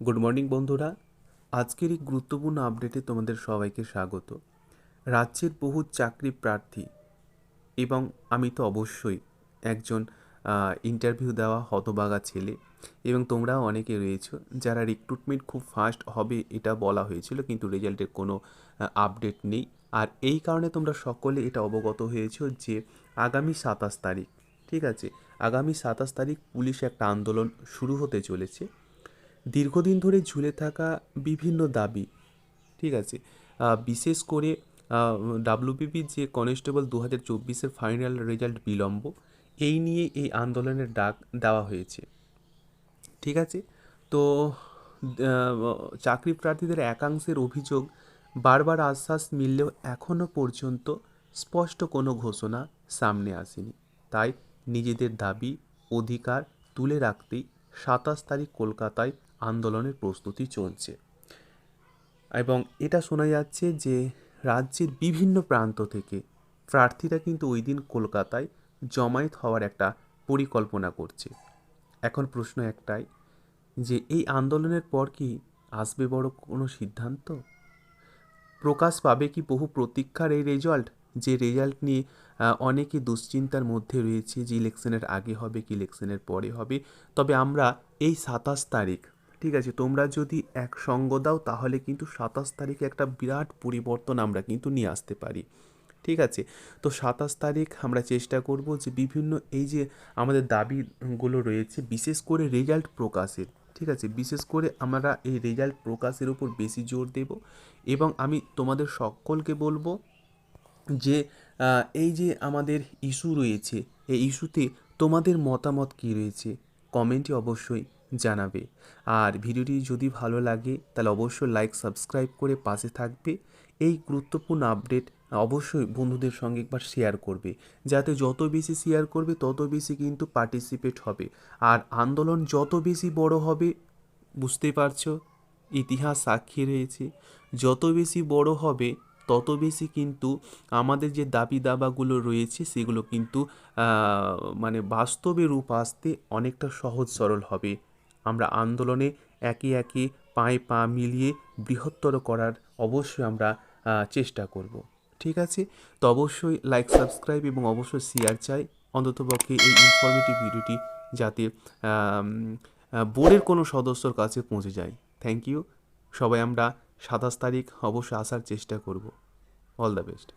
Good morning বন্ধুরা, আজকের এই গুরুত্বপূর্ণ আপডেটে তোমাদের সবাইকে স্বাগত। রাজ্যের বহু চাকরি প্রার্থী এবং আমি তো অবশ্যই একজন ইন্টারভিউ দেওয়া হতভাগা ছেলে, এবং তোমরাও অনেকে রয়েছো যারা রিক্রুটমেন্ট খুব ফাস্ট হবে এটা বলা হয়েছিল, কিন্তু রেজাল্টের কোনো আপডেট নেই। আর এই কারণে তোমরা সকলে এটা অবগত হয়েছো যে আগামী 27 তারিখ, ঠিক আছে, আগামী 27 তারিখ পুলিশ একটা আন্দোলন শুরু হতে চলেছে। দীর্ঘদিন ধরে ঝুলে থাকা বিভিন্ন দাবি, ঠিক আছে, বিশেষ করে ডাব্লিউবিপি যে কনস্টেবল 2024-এর ফাইনাল রেজাল্ট বিলম্ব, এই নিয়ে এই আন্দোলনের ডাক দেওয়া হয়েছে, ঠিক আছে। তো চাকরি প্রার্থীদের একাংশের অভিযোগ, বারবার আশ্বাস মিললেও এখনও পর্যন্ত স্পষ্ট কোনো ঘোষণা সামনে আসেনি। তাই নিজেদের দাবি অধিকার তুলে রাখতেই 27 তারিখ কলকাতায় আন্দোলনের প্রস্তুতি চলছে। এবং এটা শোনা যাচ্ছে যে রাজ্যের বিভিন্ন প্রান্ত থেকে প্রার্থীরা কিন্তু ওই দিন কলকাতায় জমায়েত হওয়ার একটা পরিকল্পনা করছে। এখন প্রশ্ন একটাই, যে এই আন্দোলনের পর কি আসবে বড় কোনো সিদ্ধান্ত? প্রকাশ পাবে কি বহু প্রতীক্ষার এই রেজাল্ট, যে রেজাল্ট নিয়ে অনেকে দুশ্চিন্তার মধ্যে রয়েছে যে ইলেকশনের আগে হবে কি ইলেকশনের পরে হবে। তবে আমরা এই 27 তারিখ, ঠিক আছে, তোমরা যদি এক সঙ্গ দাও তাহলে কিন্তু 27 তারিখে একটা বিরাট পরিবর্তন আমরা কিন্তু নিয়ে আসতে পারি, ঠিক আছে। তো 27 তারিখ আমরা চেষ্টা করব যে বিভিন্ন এই যে আমাদের দাবিগুলো রয়েছে, বিশেষ করে রেজাল্ট প্রকাশের, ঠিক আছে, বিশেষ করে আমরা এই রেজাল্ট প্রকাশের উপর বেশি জোর দেব। এবং আমি তোমাদের সকলকে বলবো যে এই যে আমাদের ইস্যু রয়েছে, এই ইস্যুতে তোমাদের মতামত কী রয়েছে কমেন্টে অবশ্যই জানাবে। আর ভিডিওটি যদি ভালো লাগে তাহলে অবশ্যই লাইক সাবস্ক্রাইব করে পাশে থাকবে। এই গুরুত্বপূর্ণ আপডেট অবশ্যই বন্ধুদের সঙ্গে একবার শেয়ার করবে, যাতে যত বেশি শেয়ার করবে তত বেশি কিন্তু পার্টিসিপেট হবে। আর আন্দোলন যত বেশি বড় হবে, বুঝতেই পারছো, ইতিহাস সাক্ষী রয়েছে, যত বেশি বড় হবে তত বেশি কিন্তু আমাদের যে দাবি দাবাগুলো রয়েছে সেগুলো কিন্তু মানে বাস্তবে রূপ আসতে অনেকটা সহজ সরল হবে। আমরা আন্দোলনে একে একে পায়ে পা মিলিয়ে বৃহত্তর করার অবশ্যই আমরা চেষ্টা করব, ঠিক আছে। তো অবশ্যই লাইক সাবস্ক্রাইব এবং অবশ্যই শেয়ার চাই, অন্ততপক্ষে এই ইনফরমেটিভ ভিডিওটি যাতে বোর্ডের কোনো সদস্যর কাছে পৌঁছে যায়। Thank you. সবাই আমরা 27 তারিখ অবশ্যই আসার চেষ্টা করব। All the best.